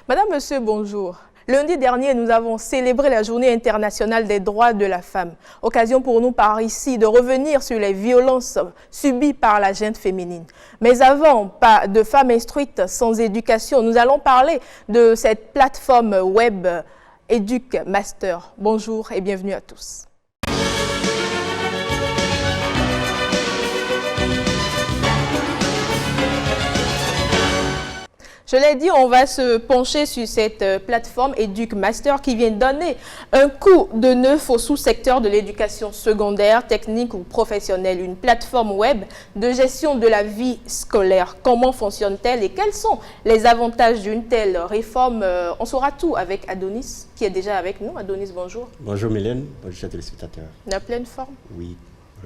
Madame, Monsieur, bonjour. Lundi dernier, nous avons célébré la Journée internationale des droits de la femme. Occasion pour nous par ici de revenir sur les violences subies par la gente féminine. Mais avant, pas de femmes instruites sans éducation, nous allons parler de cette plateforme web EducMaster. Bonjour et bienvenue à tous. Je l'ai dit, on va se pencher sur cette plateforme EducMaster qui vient donner un coup de neuf au sous-secteur de l'éducation secondaire, technique ou professionnelle. Une plateforme web de gestion de la vie scolaire. Comment fonctionne-t-elle et quels sont les avantages d'une telle réforme? On saura tout avec Adonis qui est déjà avec nous. Adonis, bonjour. Bonjour Mylène, bonjour chers téléspectateurs. La pleine forme? Oui.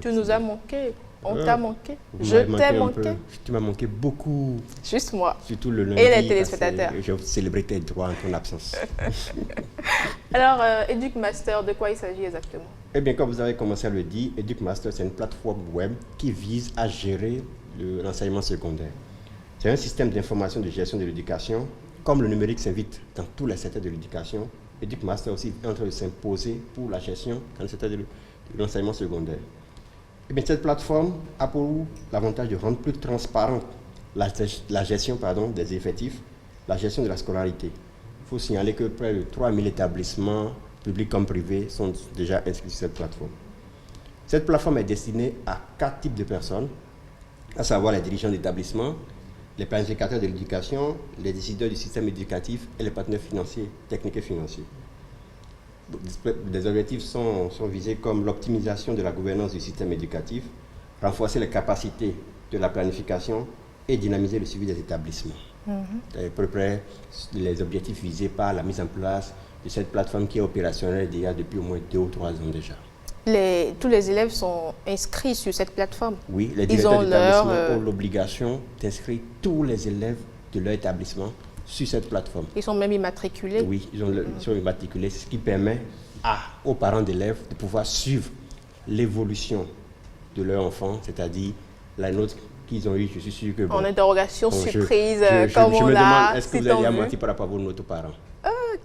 Tu nous as manqué. On t'a manqué. Je t'ai manqué. Tu m'as manqué beaucoup. Juste moi. Surtout le lundi. Et les téléspectateurs. J'ai célébré tes droits en ton absence. Alors, EducMaster, de quoi il s'agit exactement? Eh bien, comme vous avez commencé à le dire, EducMaster, c'est une plateforme web qui vise à gérer l'enseignement secondaire. C'est un système d'information de gestion de l'éducation. Comme le numérique s'invite dans tous les secteurs de l'éducation, EducMaster aussi est en train de s'imposer pour la gestion dans le secteur de l'enseignement secondaire. Eh bien, cette plateforme a pour l'avantage de rendre plus transparente la gestion des effectifs, la gestion de la scolarité. Il faut signaler que près de 3000 établissements, publics comme privés, sont déjà inscrits sur cette plateforme. Cette plateforme est destinée à 4 types de personnes, à savoir les dirigeants d'établissements, les planificateurs de l'éducation, les décideurs du système éducatif et les partenaires financiers, techniques et financiers. Des objectifs sont visés comme l'optimisation de la gouvernance du système éducatif, renforcer les capacités de la planification et dynamiser le suivi des établissements. C'est à peu près les objectifs visés par la mise en place de cette plateforme qui est opérationnelle déjà depuis au moins 2 ou 3 ans déjà. Tous les élèves sont inscrits sur cette plateforme? Oui, les directeurs d'établissement ont l'obligation d'inscrire tous les élèves de leur établissement sur cette plateforme. Ils sont même immatriculés? Oui, ils sont immatriculés, ce qui permet aux parents d'élèves de pouvoir suivre l'évolution de leur enfant, c'est-à-dire la note qu'ils ont eue. Je suis sûr que... En interrogation surprise, comme on l'a... Je me demande, est-ce que vous avez menti par rapport à vos notes aux parents?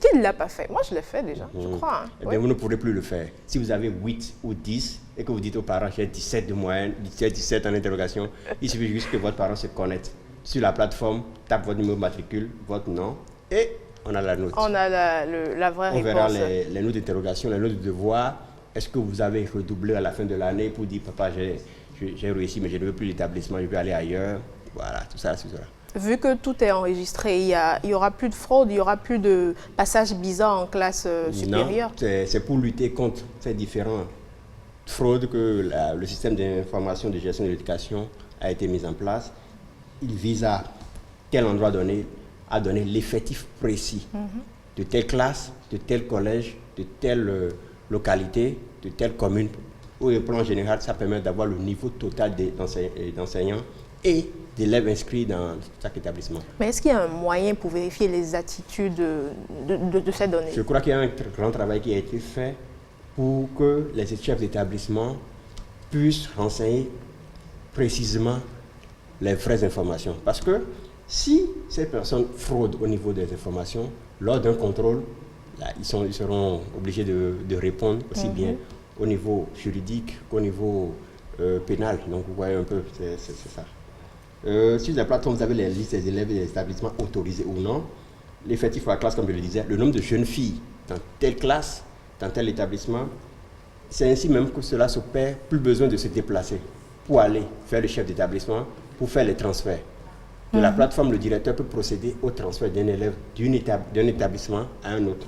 Qui ne l'a pas fait? Moi, je l'ai fait déjà, je crois. Hein. Eh bien, vous ne pourrez plus le faire. Si vous avez 8 ou 10 et que vous dites aux parents, j'ai 17 de moyenne, 17 en interrogation, il suffit juste que votre parent se connecte sur la plateforme, tape votre numéro de matricule, votre nom, et on a la note. On a la vraie réponse. On verra les notes d'interrogation, les notes de devoir. Est-ce que vous avez redoublé à la fin de l'année pour dire, papa, j'ai réussi, mais je ne veux plus l'établissement, je veux aller ailleurs. Voilà, tout ça, tout ça. Vu que tout est enregistré, il n'y aura plus de fraude, il n'y aura plus de passages bizarres en classe supérieure? Non, c'est pour lutter contre ces différentes fraudes que le système d'information de gestion de l'éducation a été mis en place. Il vise à tel endroit donné, à donner l'effectif précis de telle classe, de tel collège, de telle localité, de telle commune. Au plan général, ça permet d'avoir le niveau total d'enseignants et d'élèves inscrits dans chaque établissement. Mais est-ce qu'il y a un moyen pour vérifier les attitudes de ces données? Je crois qu'il y a un grand travail qui a été fait pour que les chefs d'établissement puissent renseigner précisément les vraies informations. Parce que si ces personnes fraudent au niveau des informations, lors d'un contrôle, là, ils seront obligés de répondre aussi bien au niveau juridique qu'au niveau pénal. Donc vous voyez un peu, c'est ça. Sur la plateforme, vous avez les listes des élèves et des établissements autorisés ou non, l'effectif de la classe, comme je le disais, le nombre de jeunes filles dans telle classe, dans tel établissement. C'est ainsi même que cela se perd, plus besoin de se déplacer pour aller faire le chef d'établissement, pour faire les transferts. De la plateforme, le directeur peut procéder au transfert d'un élève d'un établissement à un autre.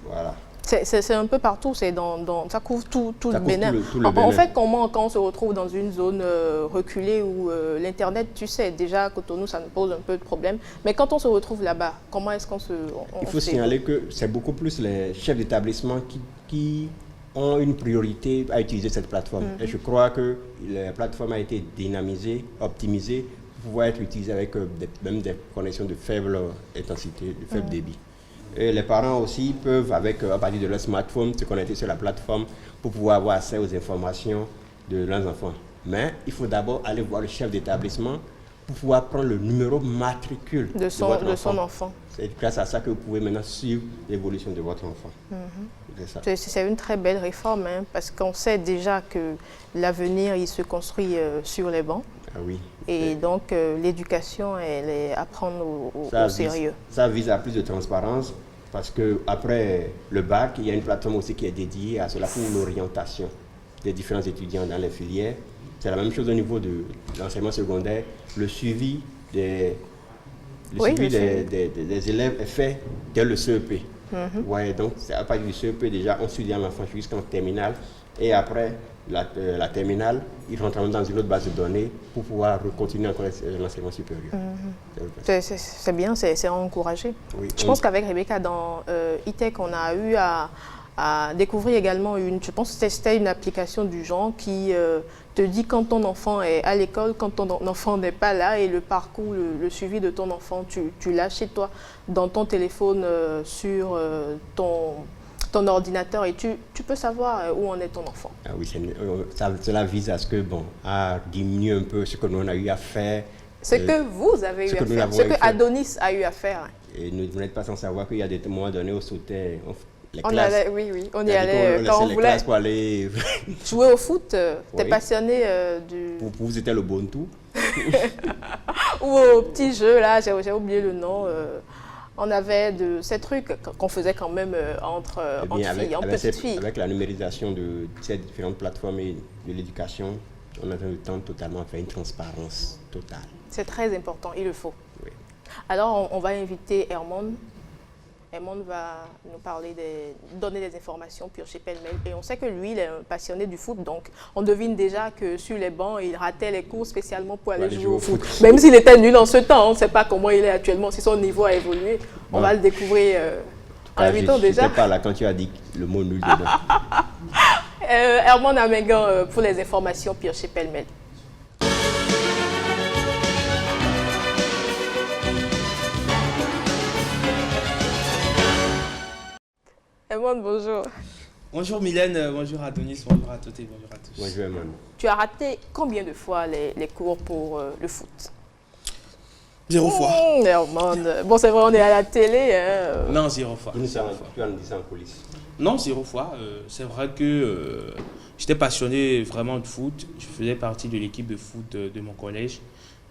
Voilà. C'est un peu partout, ça couvre tout le Bénin. Bénin. En fait, quand on se retrouve dans une zone reculée où l'Internet, tu sais, déjà à Cotonou, ça nous pose un peu de problème. Mais quand on se retrouve là-bas, comment est-ce qu'on se... Il faut signaler que c'est beaucoup plus les chefs d'établissement qui ont une priorité à utiliser cette plateforme. Et je crois que la plateforme a été dynamisée, optimisée, pour pouvoir être utilisée avec même des connexions de faible intensité, de faible débit. Et les parents aussi peuvent, à partir de leur smartphone, se connecter sur la plateforme pour pouvoir avoir accès aux informations de leurs enfants. Mais il faut d'abord aller voir le chef d'établissement pour pouvoir prendre le numéro matricule de son enfant. C'est grâce à ça que vous pouvez maintenant suivre l'évolution de votre enfant. C'est une très belle réforme, hein, parce qu'on sait déjà que l'avenir, il se construit sur les bancs. Ah oui. Et donc, l'éducation, elle est à prendre au sérieux. Ça vise à plus de transparence, parce qu'après le bac, il y a une plateforme aussi qui est dédiée à cela pour l'orientation des différents étudiants dans les filières. C'est la même chose au niveau de l'enseignement secondaire. Le suivi des élèves est fait dès le CEP. Ouais, donc, à partir du CEP, déjà, on suit l'enfant jusqu'en terminale. Et après la terminale, ils rentrent dans une autre base de données pour pouvoir continuer encore l'enseignement supérieur. C'est bien, c'est encouragé. Oui, je pense qu'avec Rebecca, dans e-tech, on a eu à découvrir également je pense que c'était une application du genre qui te dit quand ton enfant est à l'école, quand ton enfant n'est pas là, et le parcours, le suivi de ton enfant, tu l'as chez toi, dans ton téléphone, sur ton ordinateur, et tu peux savoir où en est ton enfant. Ah oui, cela vise à ce à diminuer un peu ce que nous on a eu à faire. Ce que vous avez eu à faire, ce que Adonis a eu à faire. Et vous n'êtes pas sans savoir qu'il y a des moments donnés où sautait les classes. On y allait quand on voulait pour aller jouer au foot. T'es passionné du... Pour vous, c'était le bon tout. Ou au petit jeu, là, j'ai oublié le nom. On avait ces trucs qu'on faisait quand même entre filles, en petites filles. Avec la numérisation de ces différentes plateformes et de l'éducation, on a le temps totalement faire une transparence totale. C'est très important, il le faut. Oui. Alors, on va inviter Hermon. Hermon va nous parler, donner des informations piocher pêle-mêle. Et on sait que lui, il est un passionné du foot. Donc, on devine déjà que sur les bancs, il ratait les cours spécialement pour aller jouer au foot. Même s'il était nul en ce temps, on ne sait pas comment il est actuellement, si son niveau a évolué. On va le découvrir en 8 ans déjà. Je n'étais pas là quand tu as dit le mot nul dedans. Hermon Amégan pour les informations piocher pêle-mêle. Hermon, bonjour. Bonjour Mylène, bonjour Adonis, bonjour à toutes et bonjour à tous. Bonjour Hermon. Tu as raté combien de fois les cours pour le foot? 0 fois. Hermon. Bon, c'est vrai, on est à la télé. Non, 0 fois. Tu as dit ça en coulisses. Non, 0 fois. C'est vrai que j'étais passionné vraiment de foot. Je faisais partie de l'équipe de foot de mon collège.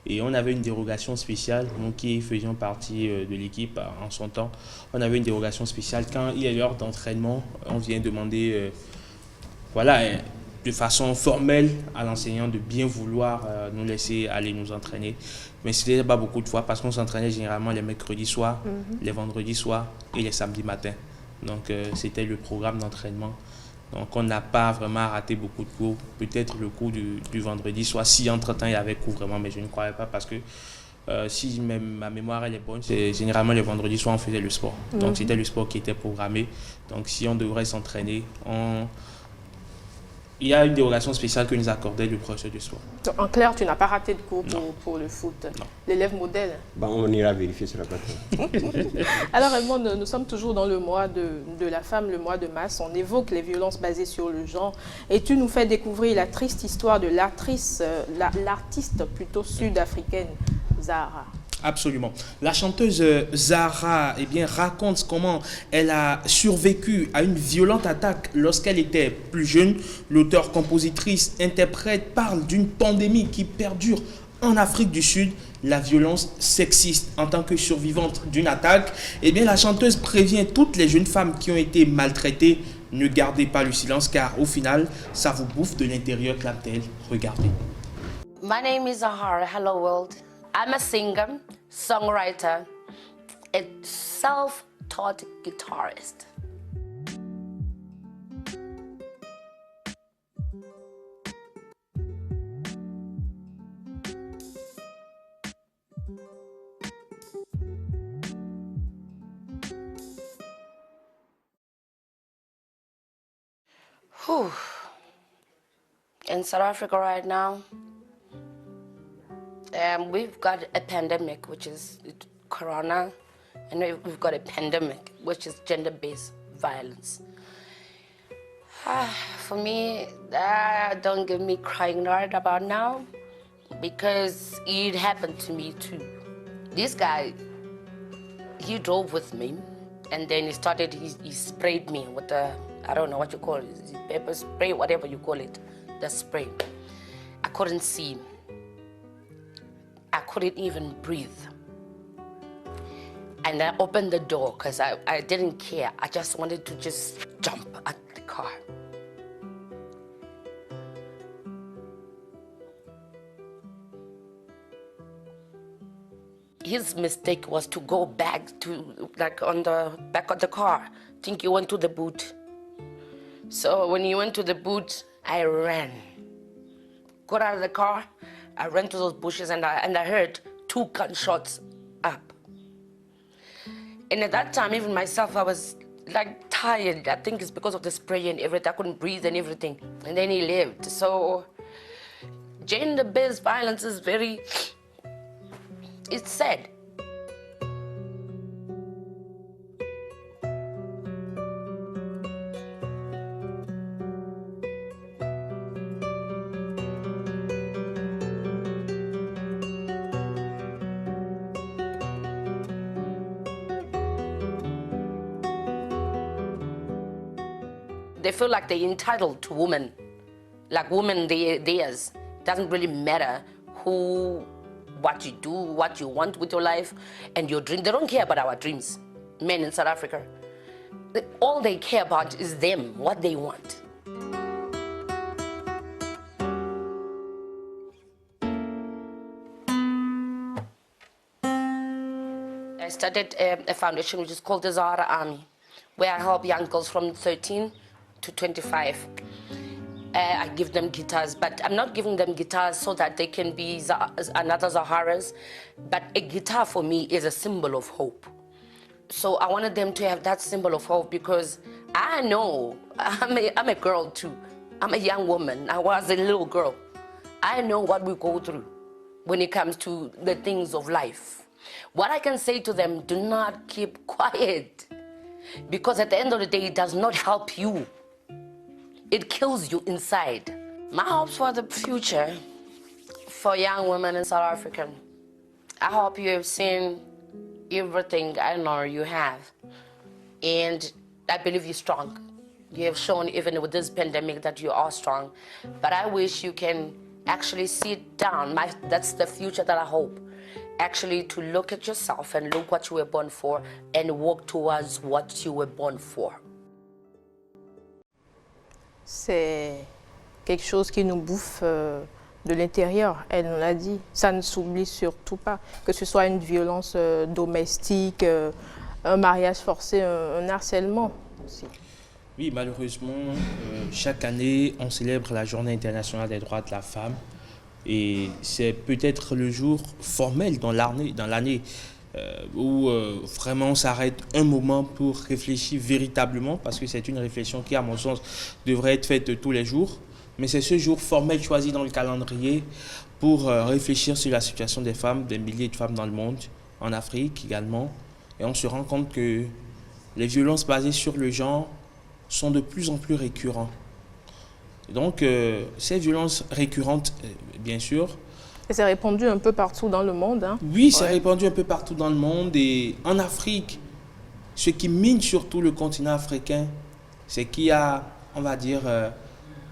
Et on avait une dérogation spéciale, nous qui faisions partie de l'équipe en son temps. On avait une dérogation spéciale. Quand il est l'heure d'entraînement, on vient demander de façon formelle à l'enseignant de bien vouloir nous laisser aller nous entraîner. Mais ce n'était pas beaucoup de fois parce qu'on s'entraînait généralement les mercredis soirs, les vendredis soirs et les samedis matins. Donc c'était le programme d'entraînement. Donc on n'a pas vraiment raté beaucoup de cours. Peut-être le cours du vendredi soir, si entre-temps il y avait cours vraiment, mais je ne croyais pas parce que si ma mémoire elle est bonne, c'est généralement les vendredis soirs on faisait le sport. Donc c'était le sport qui était programmé. Donc si on devrait s'entraîner, il y a une dérogation spéciale que nous accordait le professeur de sport. En clair, tu n'as pas raté de cours pour le foot. L'élève modèle. On ira vérifier sur la plateforme. Alors, Hermon, nous sommes toujours dans le mois de la femme, le mois de mars. On évoque les violences basées sur le genre. Et tu nous fais découvrir la triste histoire de l'artiste sud-africaine, Zahara. Absolument. La chanteuse Zahara raconte comment elle a survécu à une violente attaque lorsqu'elle était plus jeune. L'auteure, compositrice, interprète parle d'une pandémie qui perdure en Afrique du Sud, la violence sexiste. En tant que survivante d'une attaque, la chanteuse prévient toutes les jeunes femmes qui ont été maltraitées. Ne gardez pas le silence car au final, ça vous bouffe de l'intérieur, clame-t-elle. Regardez. My name is Zahara. Hello world. I'm a singer, songwriter, a self-taught guitarist. Whew. In South Africa right now, we've got a pandemic, which is corona, and we've got a pandemic, which is gender-based violence. For me, don't give me crying right about now. because it happened to me too. This guy, he drove with me, and then he sprayed me with the, I don't know what you call it, pepper spray, whatever you call it, the spray. I couldn't see. I couldn't even breathe. And I opened the door because I didn't care. I just wanted to just jump at the car. His mistake was to go back to, like, on the back of the car. I think he went to the boot. So when he went to the boot, I ran. Got out of the car, I ran to those bushes, and I heard 2 gunshots up. And at that time, even myself, I was like tired. I think it's because of the spray and everything. I couldn't breathe and everything. And then he lived. So gender-based violence is very, it's sad. They feel like they're entitled to women, like women, theirs. It doesn't really matter what you do, what you want with your life, and your dream. They don't care about our dreams, men in South Africa. All they care about is them, what they want. I started a foundation which is called the Zahara Army, where I help young girls from 13 to 25. I give them guitars, but I'm not giving them guitars so that they can be another Zaharas, but a guitar for me is a symbol of hope. So I wanted them to have that symbol of hope because I know, I'm a girl too. I'm a young woman. I was a little girl. I know what we go through when it comes to the things of life. What I can say to them, do not keep quiet, because at the end of the day, it does not help you. It kills you inside. My hopes for the future for young women in South Africa, I hope you have seen everything I know you have. And I believe you're strong. You have shown even with this pandemic that you are strong. But I wish you can actually sit down. That's the future that I hope. Actually to look at yourself and look what you were born for and work towards what you were born for. C'est quelque chose qui nous bouffe de l'intérieur, elle nous l'a dit. Ça ne s'oublie surtout pas, que ce soit une violence domestique, un mariage forcé, un harcèlement aussi. Oui, malheureusement, chaque année, on célèbre la Journée internationale des droits de la femme. Et c'est peut-être le jour formel dans l'année où vraiment on s'arrête un moment pour réfléchir véritablement, parce que c'est une réflexion qui, à mon sens, devrait être faite tous les jours. Mais c'est ce jour formel choisi dans le calendrier pour réfléchir sur la situation des femmes, des milliers de femmes dans le monde, en Afrique également. Et on se rend compte que les violences basées sur le genre sont de plus en plus récurrentes. Donc, ces violences récurrentes, bien sûr. Et c'est répandu un peu partout dans le monde. Hein? Oui, c'est répandu un peu partout dans le monde. Et en Afrique, ce qui mine surtout le continent africain, c'est qu'il y a, on va dire,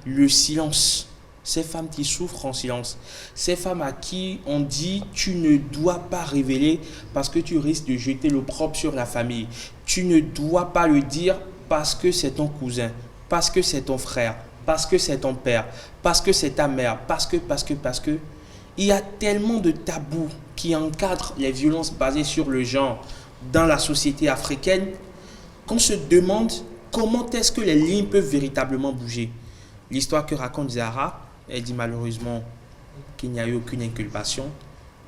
le silence. Ces femmes qui souffrent en silence. Ces femmes à qui on dit « tu ne dois pas révéler parce que tu risques de jeter l'opprobre sur la famille. Tu ne dois pas le dire parce que c'est ton cousin, parce que c'est ton frère. Parce que c'est ton père, parce que c'est ta mère, parce que. Il y a tellement de tabous qui encadrent les violences basées sur le genre dans la société africaine qu'on se demande comment est-ce que les lignes peuvent véritablement bouger. L'histoire que raconte Zahara, elle dit malheureusement qu'il n'y a eu aucune inculpation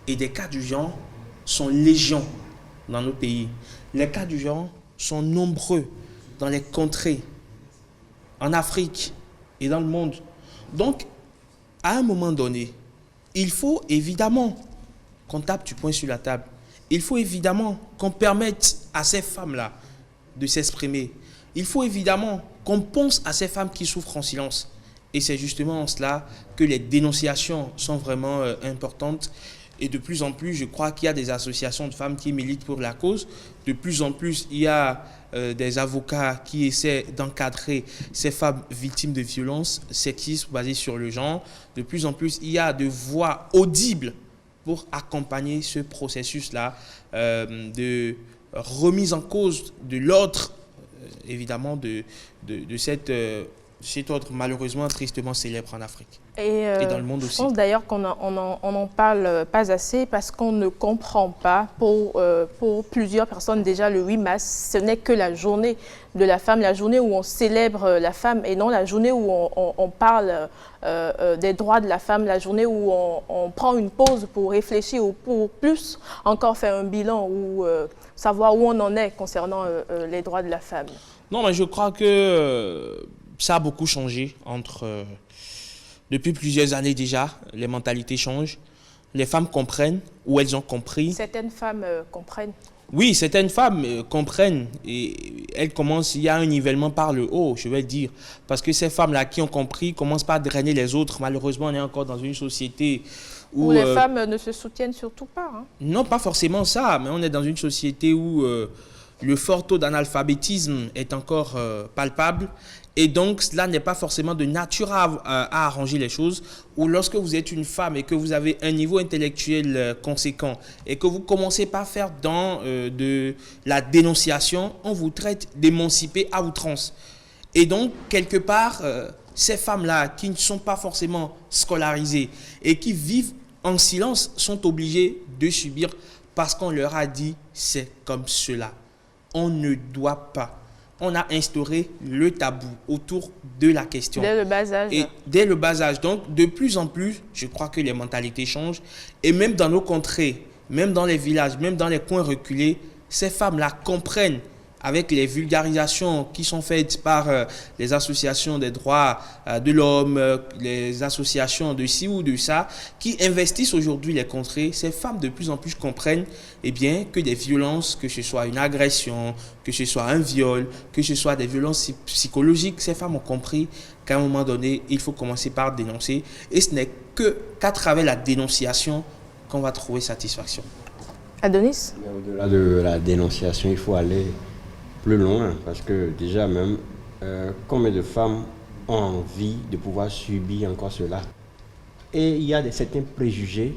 et des cas du genre sont légion dans nos pays. Les cas du genre sont nombreux dans les contrées, en Afrique et dans le monde. Donc, à un moment donné, il faut évidemment qu'on tape du poing sur la table. Il faut évidemment qu'on permette à ces femmes-là de s'exprimer. Il faut évidemment qu'on pense à ces femmes qui souffrent en silence Et c'est justement en cela que les dénonciations sont vraiment importantes. Et de plus en plus, je crois qu'il y a des associations de femmes qui militent pour la cause. De plus en plus, il y a des avocats qui essaient d'encadrer ces femmes victimes de violences sexistes basées sur le genre. De plus en plus, il y a de voix audibles pour accompagner ce processus-là de remise en cause de l'ordre, évidemment, de cet ordre malheureusement tristement célèbre en Afrique. Et dans le monde aussi. Je pense d'ailleurs qu'on n'en parle pas assez parce qu'on ne comprend pas. Pour plusieurs personnes, déjà, le 8 mars, ce n'est que la journée de la femme, la journée où on célèbre la femme et non la journée où on parle des droits de la femme, la journée où on prend une pause pour réfléchir ou pour plus encore faire un bilan ou savoir où on en est concernant les droits de la femme. Non, mais je crois que ça a beaucoup changé depuis plusieurs années déjà. Les mentalités changent. Les femmes comprennent ou elles ont compris. Certaines femmes comprennent. Oui, certaines femmes comprennent et elles commencent, il y a un nivellement par le haut, je vais dire. Parce que ces femmes-là qui ont compris commencent par drainer les autres. Malheureusement, on est encore dans une société où les femmes ne se soutiennent surtout pas. Hein. Non, pas forcément ça, mais on est dans une société où le fort taux d'analphabétisme est encore palpable. Et donc, cela n'est pas forcément de nature à arranger les choses. Ou lorsque vous êtes une femme et que vous avez un niveau intellectuel conséquent et que vous commencez par faire de la dénonciation, on vous traite d'émancipée à outrance. Et donc, quelque part, ces femmes-là qui ne sont pas forcément scolarisées et qui vivent en silence sont obligées de subir parce qu'on leur a dit c'est comme cela. On ne doit pas. On a instauré le tabou autour de la question. Dès le bas âge. Et dès le bas âge. Donc, de plus en plus, je crois que les mentalités changent. Et même dans nos contrées, même dans les villages, même dans les coins reculés, ces femmes-là comprennent avec les vulgarisations qui sont faites par les associations des droits de l'homme, les associations de ci ou de ça, qui investissent aujourd'hui les contrées, ces femmes de plus en plus comprennent que des violences, que ce soit une agression, que ce soit un viol, que ce soit des violences psychologiques, ces femmes ont compris qu'à un moment donné, il faut commencer par dénoncer. Et ce n'est qu'à travers la dénonciation qu'on va trouver satisfaction. Adonis ? Au-delà de la dénonciation, il faut aller plus loin, parce que déjà même, combien de femmes ont envie de pouvoir subir encore cela? Et il y a certains préjugés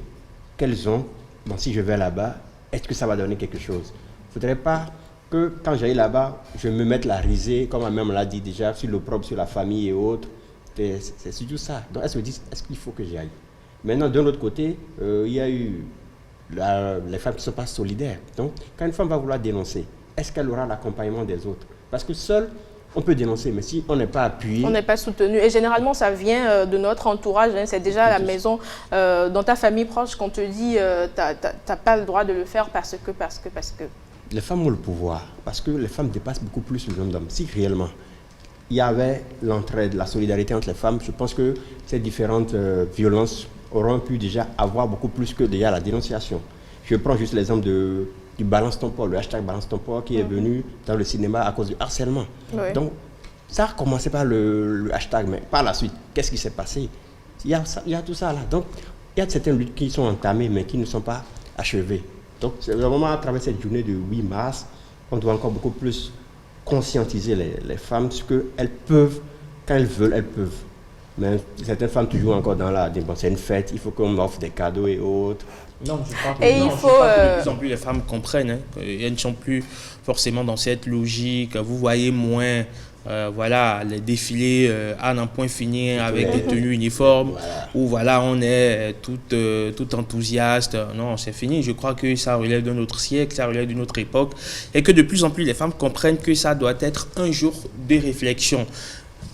qu'elles ont. Bon, si je vais là-bas, est-ce que ça va donner quelque chose? Il ne faudrait pas que quand j'aille là-bas, je me mette la risée, comme ma mère me l'a dit déjà, sur l'opprobre, sur la famille et autres. C'est surtout ça. Donc elles se disent, est-ce qu'il faut que j'y aille? Maintenant, d'un autre côté, il y a eu les femmes qui ne sont pas solidaires. Donc, quand une femme va vouloir dénoncer, est-ce qu'elle aura l'accompagnement des autres? Parce que seul, on peut dénoncer, mais si on n'est pas appuyé... On n'est pas soutenu. Et généralement, ça vient de notre entourage. Hein. C'est déjà à la maison, dans ta famille proche, qu'on te dit tu n'as pas le droit de le faire parce que... Les femmes ont le pouvoir, parce que les femmes dépassent beaucoup plus le nombre d'hommes. Si réellement, il y avait l'entraide, la solidarité entre les femmes, je pense que ces différentes violences auront pu déjà avoir beaucoup plus que déjà la dénonciation. Je prends juste l'exemple du Balance ton port, le hashtag Balance ton port qui est venu dans le cinéma à cause du harcèlement. Oui. Donc, ça a commencé par le hashtag, mais par la suite, qu'est-ce qui s'est passé? Il y a tout ça là. Donc, il y a certaines luttes qui sont entamées, mais qui ne sont pas achevées. Donc, c'est vraiment à travers cette journée de 8 mars, on doit encore beaucoup plus conscientiser les femmes sur qu'elles peuvent, quand elles veulent, elles peuvent. Mais certaines femmes toujours encore dans la... Bon, c'est une fête, il faut qu'on offre des cadeaux et autres. Non, je crois que, que de plus en plus les femmes comprennent. Hein, elles ne sont plus forcément dans cette logique. Vous voyez moins les défilés à n'en point finir avec des tenues uniformes, où on est tout enthousiaste. Non, c'est fini. Je crois que ça relève d'un autre siècle, ça relève d'une autre époque. Et que de plus en plus les femmes comprennent que ça doit être un jour de réflexion.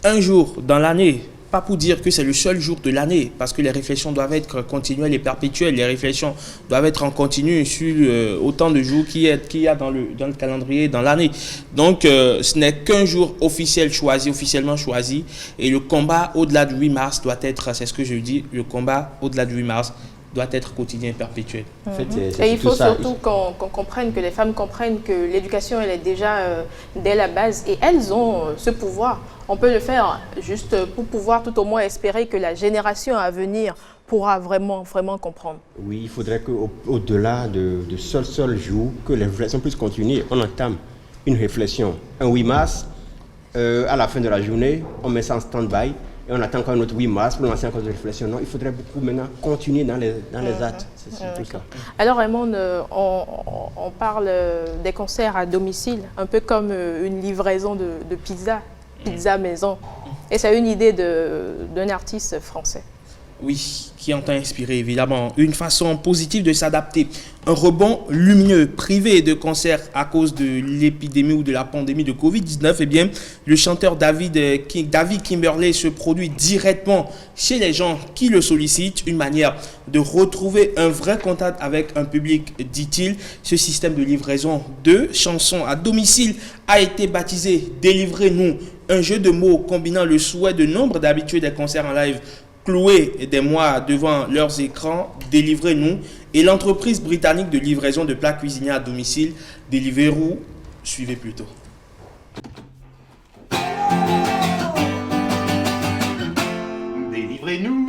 Un jour dans l'année. Pas pour dire que c'est le seul jour de l'année, parce que les réflexions doivent être continuelles et perpétuelles. Les réflexions doivent être en continu sur autant de jours qu'il y a dans le calendrier, dans l'année. Donc, ce n'est qu'un jour officiellement choisi. Et le combat au-delà du 8 mars doit être, c'est ce que je dis, le combat au-delà du 8 mars doit être quotidien et perpétuel. En fait, c'est Et il faut ça. surtout qu'on comprenne, que les femmes comprennent que l'éducation, elle est déjà dès la base et elles ont ce pouvoir. On peut le faire juste pour pouvoir tout au moins espérer que la génération à venir pourra vraiment comprendre. Oui, il faudrait qu'au-delà de seul jour, que les réflexions puissent continuer. On entame une réflexion, un 8 mars, à la fin de la journée, on met ça en stand-by et on attend encore un autre 8 mars pour lancer encore de réflexion. Non, il faudrait beaucoup maintenant continuer dans les actes. C'est tout ça. Alors Raymond, on parle des concerts à domicile, un peu comme une livraison de pizza maison. Et c'est une idée d'un artiste français. Oui, qui entend inspirer évidemment une façon positive de s'adapter. Un rebond lumineux privé de concerts à cause de l'épidémie ou de la pandémie de Covid-19. Eh bien, le chanteur David Kimberley se produit directement chez les gens qui le sollicitent. Une manière de retrouver un vrai contact avec un public, dit-il. Ce système de livraison de chansons à domicile a été baptisé « Délivrez-nous », un jeu de mots combinant le souhait de nombre d'habitués des concerts en live cloués des mois devant leurs écrans, Délivrez-nous, et l'entreprise britannique de livraison de plats cuisinés à domicile, Deliveroo. Suivez plutôt. Délivrez-nous.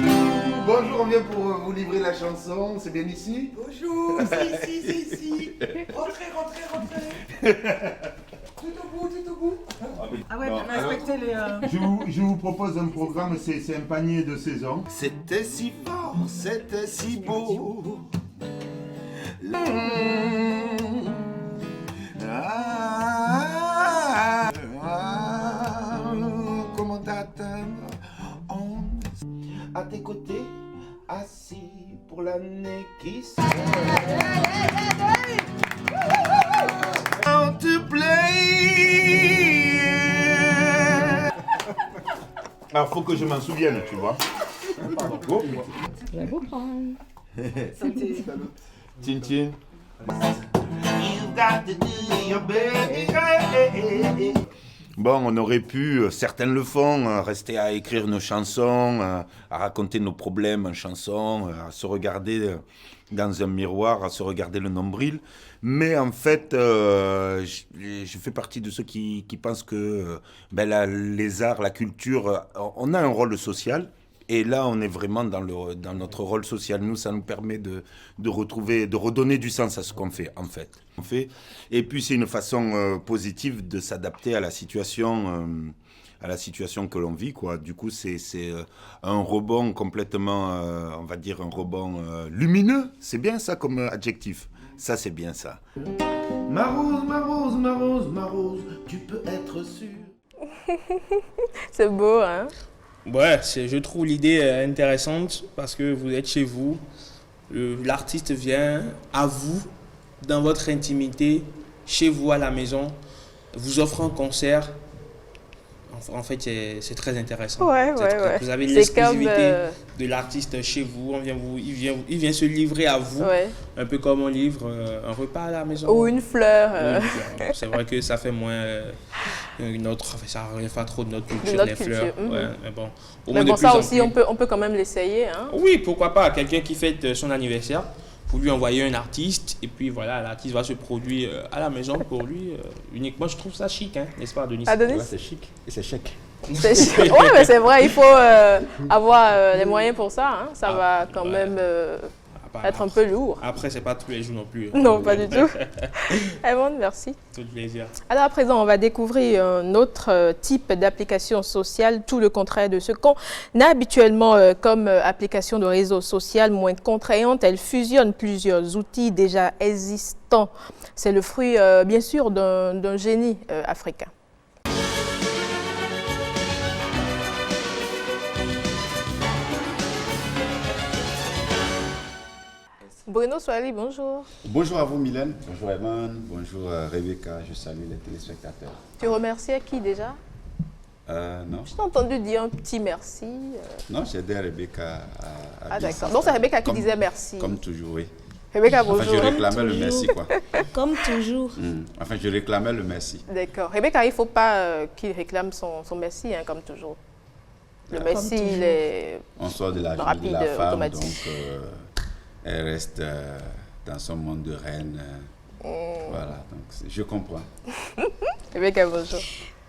Bonjour, on vient pour vous livrer la chanson. C'est bien ici? Bonjour, c'est ici. Rentrez. Tout au bout. Ah ouais, bien respecter les... Je vous propose un programme, c'est un panier de saison. C'était si fort, c'était si beau. Comment t'atteindre à tes côtés, assis pour l'année qui s'est. To play. Alors faut que je m'en souvienne, tu vois. Go. Tintin. Bon, on aurait pu, certains le font, rester à écrire nos chansons, à raconter nos problèmes en chansons, à se regarder dans un miroir, à se regarder le nombril. Mais en fait, je fais partie de ceux qui pensent que les arts, la culture, on a un rôle social. Et là, on est vraiment dans notre rôle social. Nous, ça nous permet de retrouver, de redonner du sens à ce qu'on fait, en fait. Et puis, c'est une façon positive de s'adapter à la situation que l'on vit, quoi. Du coup, c'est un rebond complètement, on va dire, un rebond lumineux. C'est bien ça comme adjectif. Ça, c'est bien ça. Ma rose, tu peux être sûr. C'est beau, hein? Ouais, je trouve l'idée intéressante parce que vous êtes chez vous, l'artiste vient à vous, dans votre intimité, chez vous à la maison, vous offre un concert. En fait, c'est très intéressant. Ouais. Vous avez l'exclusivité de l'artiste chez vous. Il vient se livrer à vous, un peu comme on livre un repas à la maison. Ou une fleur. C'est vrai que ça fait moins ça ne relève pas trop de notre culture, les fleurs. Mais bon, mais bon, ça aussi, on peut quand même l'essayer. Hein? Oui, pourquoi pas. Quelqu'un qui fête son anniversaire, pour lui envoyer un artiste, et puis voilà, l'artiste va se produire à la maison pour lui uniquement. Je trouve ça chic, hein, n'est-ce pas, Denis? Ouais, c'est chic et c'est chèque. Oui, mais c'est vrai, il faut avoir les moyens pour ça. Hein. Ça va quand même être un peu lourd. Après, c'est pas tous les jours non plus. Non, pas du tout. Raymond, merci. Tout plaisir. Alors à présent, on va découvrir un autre type d'application sociale, tout le contraire de ce qu'on a habituellement comme application de réseau social moins contraignante. Elle fusionne plusieurs outils déjà existants. C'est le fruit, bien sûr, d'un génie africain. Bruno Soali, bonjour. Bonjour à vous Mylène, bonjour Eman, bonjour Rebecca, je salue les téléspectateurs. Tu remercies à qui déjà? Non. Je t'ai entendu dire un petit merci. Non, j'ai dit à Rebecca. Ah d'accord, donc c'est Rebecca qui disait merci. Comme toujours, oui. Rebecca, bonjour. Enfin, je réclamais le merci, quoi. Comme toujours. Enfin, je réclamais le merci. D'accord. Rebecca, il ne faut pas qu'il réclame son merci, hein, comme toujours. Le merci, il est on sort de la rapide, vie de la femme, automatique. donc elle reste dans son monde de reine. Voilà, donc je comprends. Rebecca, bonjour.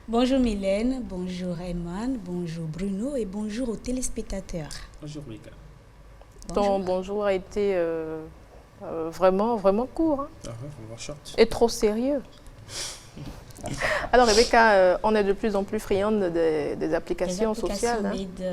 Bonjour Mylène, bonjour Raymond, bonjour Bruno et bonjour aux téléspectateurs. Bonjour Rebecca. Ton bonjour a été vraiment court, hein, short. et trop sérieux. Alors Rebecca, on est de plus en plus friande des applications sociales. Made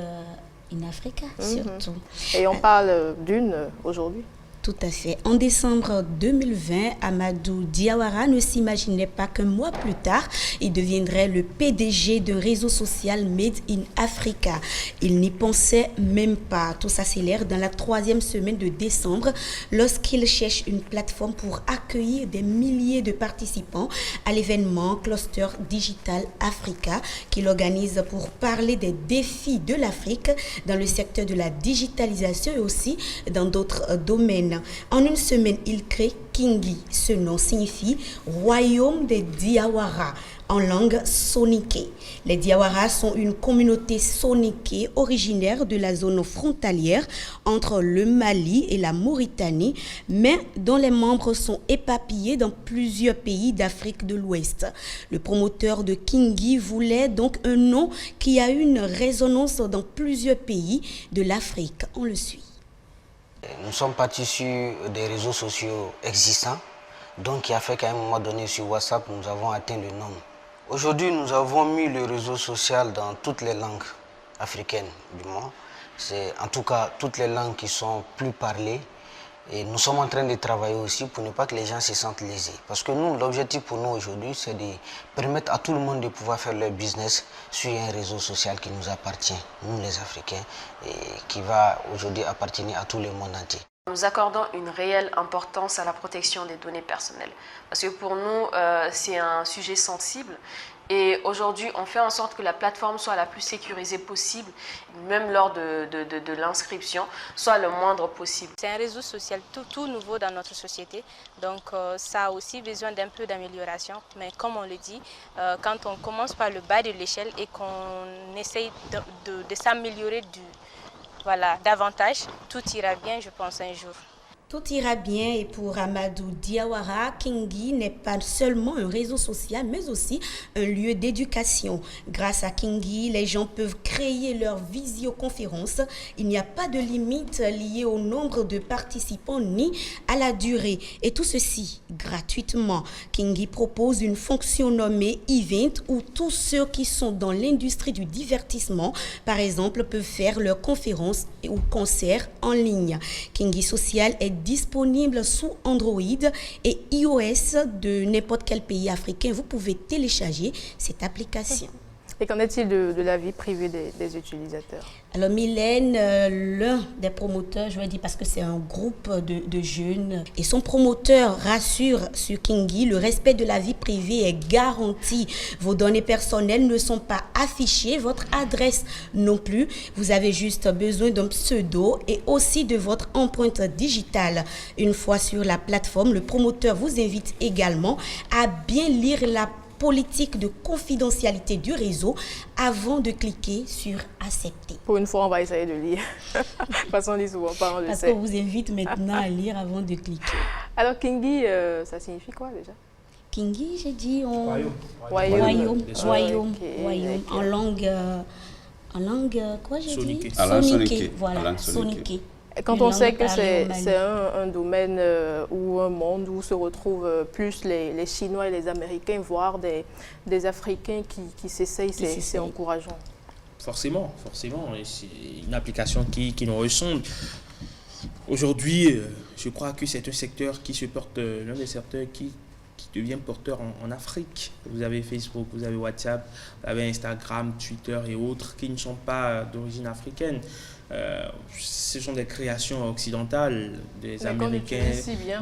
in Africa, surtout. Et on parle d'une aujourd'hui. Tout à fait. En décembre 2020, Amadou Diawara ne s'imaginait pas qu'un mois plus tard, il deviendrait le PDG d'un réseau social Made in Africa. Il n'y pensait même pas. Tout s'accélère dans la 3e semaine de décembre lorsqu'il cherche une plateforme pour accueillir des milliers de participants à l'événement Cluster Digital Africa qu'il organise pour parler des défis de l'Afrique dans le secteur de la digitalisation et aussi dans d'autres domaines. En une semaine, il crée Kingi. Ce nom signifie Royaume des Diawara en langue soninké. Les Diawara sont une communauté soninké originaire de la zone frontalière entre le Mali et la Mauritanie, mais dont les membres sont éparpillés dans plusieurs pays d'Afrique de l'Ouest. Le promoteur de Kingi voulait donc un nom qui a une résonance dans plusieurs pays de l'Afrique. On le suit. Nous sommes partis sur des réseaux sociaux existants, donc qui a fait qu'à un moment donné sur WhatsApp, nous avons atteint le nombre. Aujourd'hui, nous avons mis le réseau social dans toutes les langues africaines du monde. C'est en tout cas toutes les langues qui sont plus parlées. Et nous sommes en train de travailler aussi pour ne pas que les gens se sentent lésés. Parce que nous, l'objectif pour nous aujourd'hui, c'est de permettre à tout le monde de pouvoir faire leur business sur un réseau social qui nous appartient, nous les Africains, et qui va aujourd'hui appartenir à tout le monde entier. Nous accordons une réelle importance à la protection des données personnelles. Parce que pour nous, c'est un sujet sensible. Et aujourd'hui, on fait en sorte que la plateforme soit la plus sécurisée possible, même lors de l'inscription, soit le moindre possible. C'est un réseau social tout nouveau dans notre société, donc ça a aussi besoin d'un peu d'amélioration. Mais comme on le dit, quand on commence par le bas de l'échelle et qu'on essaye de s'améliorer davantage, tout ira bien, je pense, un jour. Tout ira bien et pour Amadou Diawara, Kingi n'est pas seulement un réseau social, mais aussi un lieu d'éducation. Grâce à Kingi, les gens peuvent créer leur visioconférence. Il n'y a pas de limite liée au nombre de participants ni à la durée. Et tout ceci gratuitement. Kingi propose une fonction nommée Event où tous ceux qui sont dans l'industrie du divertissement, par exemple, peuvent faire leurs conférences ou concerts en ligne. Kingi Social est disponible sous Android et iOS de n'importe quel pays africain. Vous pouvez télécharger cette application. Et qu'en est-il de la vie privée des utilisateurs? Alors Mylène, l'un des promoteurs, je vais dire parce que c'est un groupe de jeunes, et son promoteur rassure sur Kingi, le respect de la vie privée est garanti. Vos données personnelles ne sont pas affichées, votre adresse non plus. Vous avez juste besoin d'un pseudo et aussi de votre empreinte digitale. Une fois sur la plateforme, le promoteur vous invite également à bien lire la politique de confidentialité du réseau avant de cliquer sur accepter. Pour une fois, on va essayer de lire. Parce qu'on dit souvent pas, on le Parce sait. qu'on vous invite maintenant à lire avant de cliquer. Alors Kingi, ça signifie quoi déjà? Kingi, j'ai dit Royaume. Royaume. Okay. En langue, quoi j'ai dit? Soninké. Voilà, soninké. Quand on sait que c'est un domaine ou un monde où se retrouvent plus les Chinois et les Américains, voire des Africains qui s'essayent, c'est encourageant. Forcément. Et c'est une application qui nous ressemble. Aujourd'hui, je crois que c'est un secteur qui se porte, l'un des secteurs qui devient porteur en Afrique. Vous avez Facebook, vous avez WhatsApp, vous avez Instagram, Twitter et autres qui ne sont pas d'origine africaine. Ce sont des créations occidentales des Américains.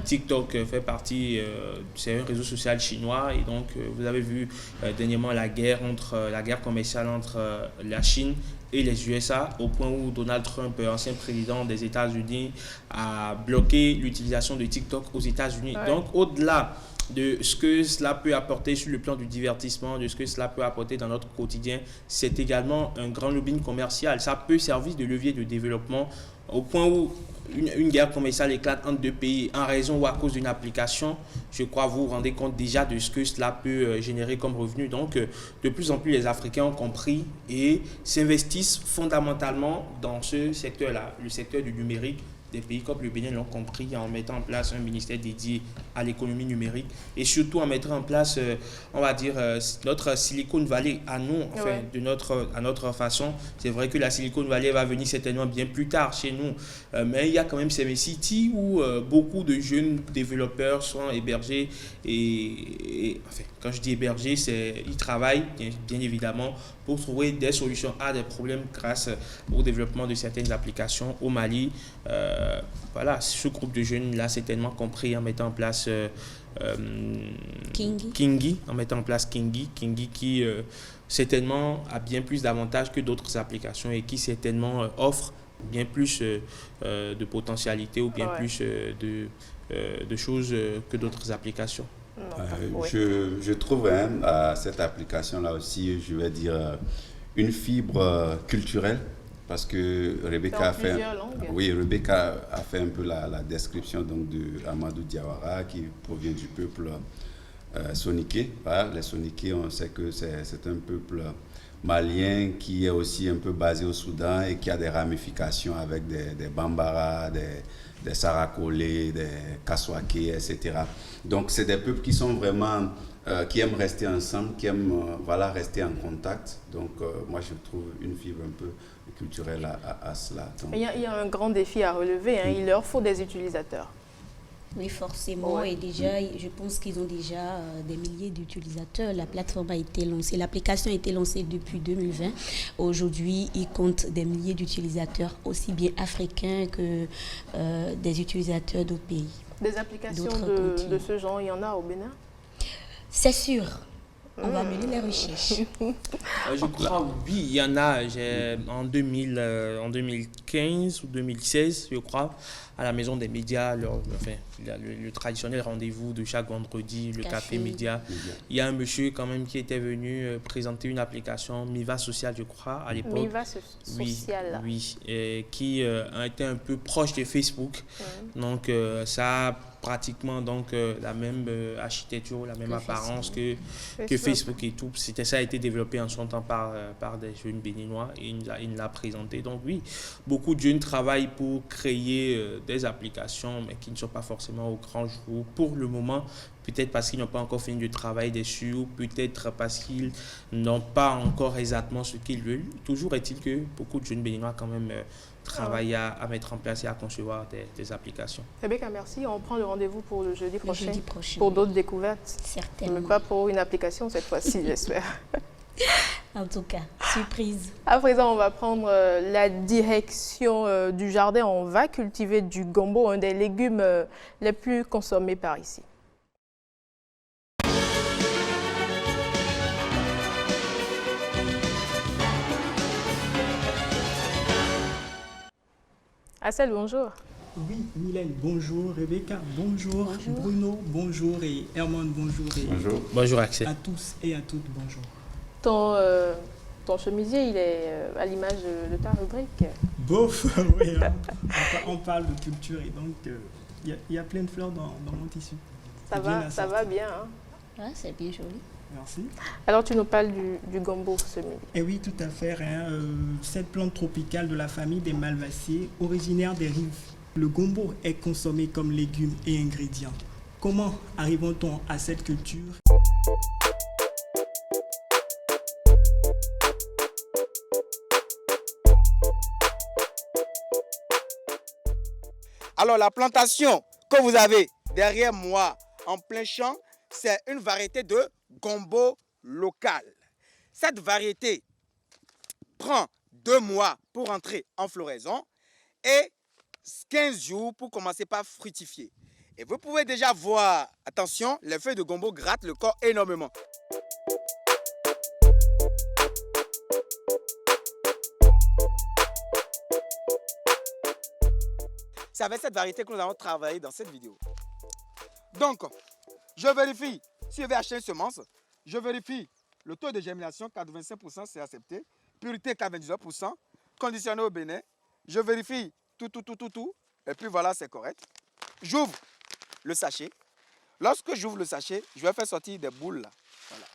TikTok fait partie, c'est un réseau social chinois et donc vous avez vu dernièrement la guerre commerciale entre la Chine et les USA, au point où Donald Trump, ancien président des États-Unis, a bloqué l'utilisation de TikTok aux États-Unis. Ouais. Donc au-delà de ce que cela peut apporter sur le plan du divertissement, de ce que cela peut apporter dans notre quotidien, c'est également un grand lobbying commercial. Ça peut servir de levier de développement au point où une guerre commerciale éclate entre deux pays en raison ou à cause d'une application, je crois vous vous rendez compte déjà de ce que cela peut générer comme revenu. Donc, de plus en plus, les Africains ont compris et s'investissent fondamentalement dans ce secteur-là, le secteur du numérique. Des pays comme le Bénin l'ont compris en mettant en place un ministère dédié à l'économie numérique et surtout en mettant en place, on va dire, notre Silicon Valley à nous, enfin, à notre façon. C'est vrai que la Silicon Valley va venir certainement bien plus tard chez nous, mais il y a quand même ces City où beaucoup de jeunes développeurs sont hébergés et enfin, quand je dis hébergés, ils travaillent bien évidemment pour trouver des solutions à des problèmes grâce au développement de certaines applications au Mali. Voilà, ce groupe de jeunes là c'est tellement compris en mettant en place Kingi, Kingi qui certainement a bien plus d'avantages que d'autres applications et qui certainement offre bien plus de potentialités ou bien plus de choses que d'autres applications. Je trouve à cette application-là aussi, je vais dire, une fibre culturelle, parce que Rebecca a fait un peu la description donc, de Amadou Diawara, qui provient du peuple soniké. Voilà, les soniké, on sait que c'est un peuple malien qui est aussi un peu basé au Soudan et qui a des ramifications avec des Bambara, des Sarakolé, des Kaswake, etc. Donc, c'est des peuples qui sont vraiment, qui aiment rester ensemble, qui aiment rester en contact. Donc, moi, je trouve une fibre un peu culturelle à cela. Donc, il y a un grand défi à relever, hein. Il leur faut des utilisateurs. Oui, forcément. Et déjà, je pense qu'ils ont déjà des milliers d'utilisateurs. La plateforme a été lancée, l'application a été lancée depuis 2020. Aujourd'hui, ils comptent des milliers d'utilisateurs, aussi bien africains que des utilisateurs d'autres pays. Des applications de ce genre, il y en a au Bénin? C'est sûr. On va mener les recherches. Je crois, oui, il y en a. En 2015 ou 2016, je crois, à la Maison des Médias, le traditionnel rendez-vous de chaque vendredi, le Café Média. Il y a un monsieur quand même qui était venu présenter une application, Miva Social, je crois, à l'époque. Miva Social. Oui, qui a été un peu proche de Facebook. Donc, ça a pratiquement donc, la même architecture, la même apparence que Facebook et tout. Ça a été développé en son temps par des jeunes béninois et il l'a présenté. Donc oui, beaucoup de jeunes travaillent pour créer des applications, mais qui ne sont pas forcément au grand jour pour le moment. Peut-être parce qu'ils n'ont pas encore fini de travail dessus, ou peut-être parce qu'ils n'ont pas encore exactement ce qu'ils veulent. Toujours est-il que beaucoup de jeunes béninois quand même travaillent à mettre en place et à concevoir des applications. Rebecca, merci. On prend le rendez-vous pour le jeudi prochain pour d'autres découvertes. Certainement. Mais pas pour une application cette fois-ci, j'espère. En tout cas, surprise. À présent, on va prendre la direction du jardin. On va cultiver du gombo, un des légumes les plus consommés par ici. Assel, bonjour. Oui, Mylène, bonjour. Rebecca, bonjour. Bruno, bonjour. Et Herman, bonjour. Bonjour. Bonjour, Axel. À tous et à toutes, bonjour. Ton chemisier, il est à l'image de ta rubrique. Bof, oui. On parle de culture et donc il y a plein de fleurs dans mon tissu. Ça va bien. Hein? Ouais, c'est bien joli. Merci. Alors, tu nous parles du gombo ce midi. Eh oui, tout à fait. Cette plante tropicale de la famille des malvaciers, originaire des rives. Le gombo est consommé comme légume et ingrédient. Comment arrivons-on à cette culture ? Alors, la plantation que vous avez derrière moi, en plein champ, c'est une variété de gombo local. Cette variété prend 2 mois pour entrer en floraison et 15 jours pour commencer par fructifier. Et vous pouvez déjà voir, attention, les feuilles de gombo grattent le corps énormément. C'est avec cette variété que nous allons travailler dans cette vidéo. Donc, je vérifie si je vais acheter une semence. Je vérifie le taux de germination, 85%, c'est accepté. Pureté, 99%. Conditionné au Bénin. Je vérifie tout. Et puis voilà, c'est correct. J'ouvre le sachet. Lorsque j'ouvre le sachet, je vais faire sortir des boules là. Voilà.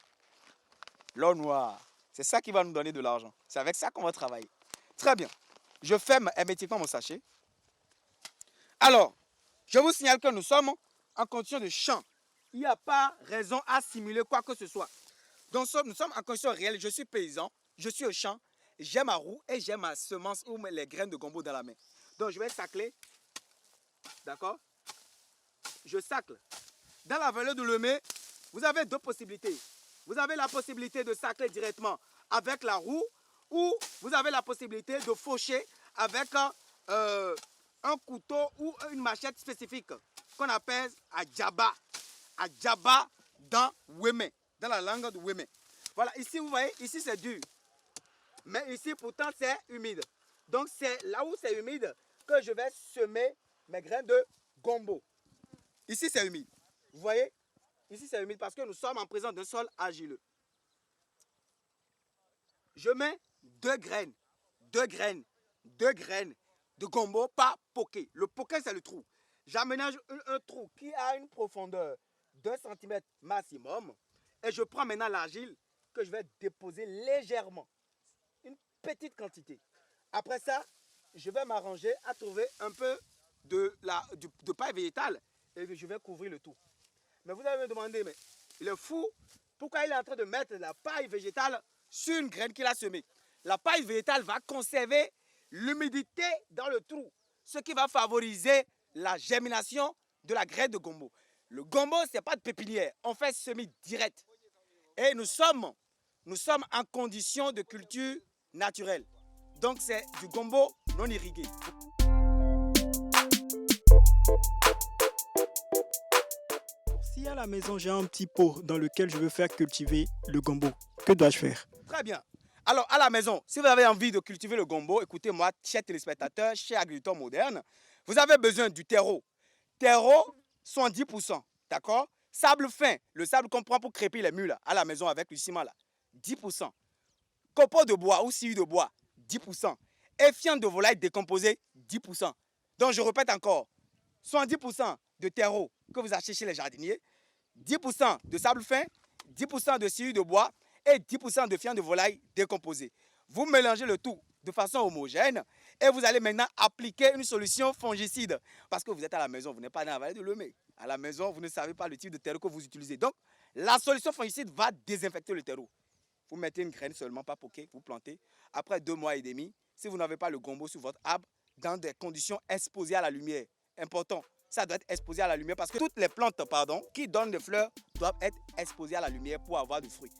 L'or noir. C'est ça qui va nous donner de l'argent. C'est avec ça qu'on va travailler. Très bien. Je ferme hermétiquement mon sachet. Alors, je vous signale que nous sommes en condition de champ. Il n'y a pas raison à simuler quoi que ce soit. Donc, nous sommes en condition réelle. Je suis paysan, je suis au champ, j'ai ma roue et j'ai ma semence ou les graines de gombo dans la main. Donc, je vais sacler. D'accord? Je sacle. Dans la vallée de Lemay, vous avez deux possibilités. Vous avez la possibilité de sacler directement avec la roue ou vous avez la possibilité de faucher avec un couteau ou une machette spécifique qu'on appelle adjaba. Adjaba dans Wémé, dans la langue de Wémé. Voilà, ici vous voyez, ici c'est dur. Mais ici pourtant c'est humide. Donc c'est là où c'est humide que je vais semer mes graines de gombo. Ici c'est humide. Vous voyez? Ici c'est humide parce que nous sommes en présence d'un sol argileux. Je mets deux graines de gombo par poké. Le poké c'est le trou. J'aménage un trou qui a une profondeur de 2 cm maximum. Et je prends maintenant l'argile que je vais déposer légèrement. Une petite quantité. Après ça, je vais m'arranger à trouver un peu de paille végétale et je vais couvrir le tout. Mais vous allez me demander, mais il est fou, pourquoi il est en train de mettre la paille végétale sur une graine qu'il a semée? La paille végétale va conserver l'humidité dans le trou, ce qui va favoriser la germination de la graine de gombo. Le gombo, ce n'est pas de pépinière, on fait semis direct. Et nous sommes en condition de culture naturelle. Donc c'est du gombo non irrigué. Si à la maison j'ai un petit pot dans lequel je veux faire cultiver le gombo, que dois-je faire? Très bien. Alors à la maison, si vous avez envie de cultiver le gombo, écoutez-moi, chers téléspectateurs, chers agriculteurs modernes, vous avez besoin du terreau. Terreau, 110%, d'accord? Sable fin, le sable qu'on prend pour crêper les mules à la maison avec le ciment là, 10%. Copeaux de bois ou scie de bois, 10%. Et fiente de volaille décomposée, 10%. Donc je répète encore, 70% de terreau que vous achetez chez les jardiniers, 10% de sable fin, 10% de scie de bois et 10% de fiente de volaille décomposée. Vous mélangez le tout de façon homogène et vous allez maintenant appliquer une solution fongicide. Parce que vous êtes à la maison, vous n'êtes pas dans la vallée de Lemay. À la maison, vous ne savez pas le type de terreau que vous utilisez. Donc, la solution fongicide va désinfecter le terreau. Vous mettez une graine seulement, pas poquée, vous plantez. Après 2 mois et demi, si vous n'avez pas le gombo sur votre arbre, dans des conditions exposées à la lumière, important, ça doit être exposé à la lumière parce que toutes les plantes qui donnent des fleurs doivent être exposées à la lumière pour avoir du fruit.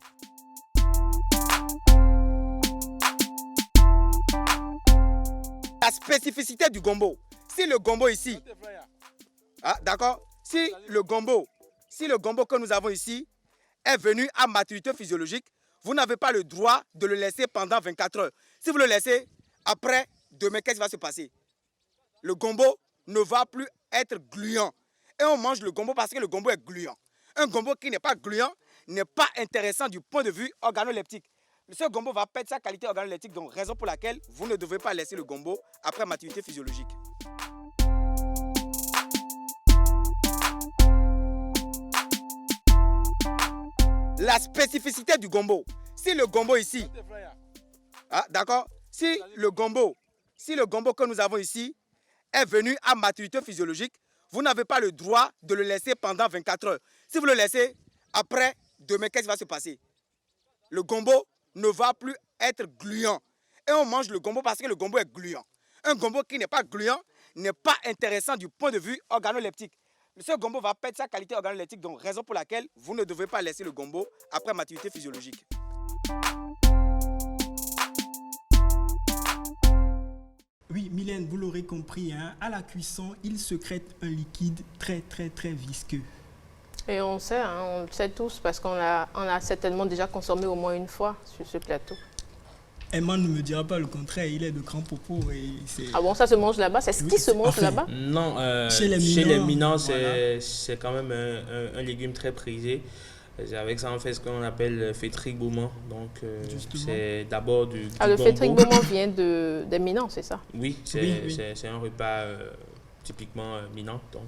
La spécificité du gombo. Si le gombo ici, d'accord, si le gombo que nous avons ici est venu à maturité physiologique, vous n'avez pas le droit de le laisser pendant 24 heures. Si vous le laissez, après, demain, qu'est-ce qui va se passer? Le gombo ne va plus être gluant. Et on mange le gombo parce que le gombo est gluant. Un gombo qui n'est pas gluant n'est pas intéressant du point de vue organoleptique. Ce gombo va perdre sa qualité organoleptique, donc raison pour laquelle vous ne devez pas laisser le gombo après maturité physiologique. La spécificité du gombo. Si le gombo ici, d'accord, si le gombo que nous avons ici est venu à maturité physiologique, vous n'avez pas le droit de le laisser pendant 24 heures. Si vous le laissez, après, demain, qu'est-ce qui va se passer? Le gombo ne va plus être gluant. Et on mange le gombo parce que le gombo est gluant. Un gombo qui n'est pas gluant n'est pas intéressant du point de vue organoleptique. Ce gombo va perdre sa qualité organoleptique, donc raison pour laquelle vous ne devez pas laisser le gombo après maturité physiologique. Oui, Mylène, vous l'aurez compris, hein, à la cuisson, il sécrète un liquide très visqueux. Et on sait, hein, on le sait tous, parce qu'on a certainement déjà consommé au moins une fois sur ce plateau. Emma ne me dira pas le contraire, il est de grands propos. Et ah bon, ça se mange là-bas? C'est ce qui se mange là-bas? Non, chez les Minans, c'est quand même un légume très prisé. Avec ça, on fait ce qu'on appelle le fétrique boumant. Donc, c'est d'abord du le gombo. fétrique boumant vient des Minans, c'est ça? Oui, c'est un repas typiquement Minant. Donc,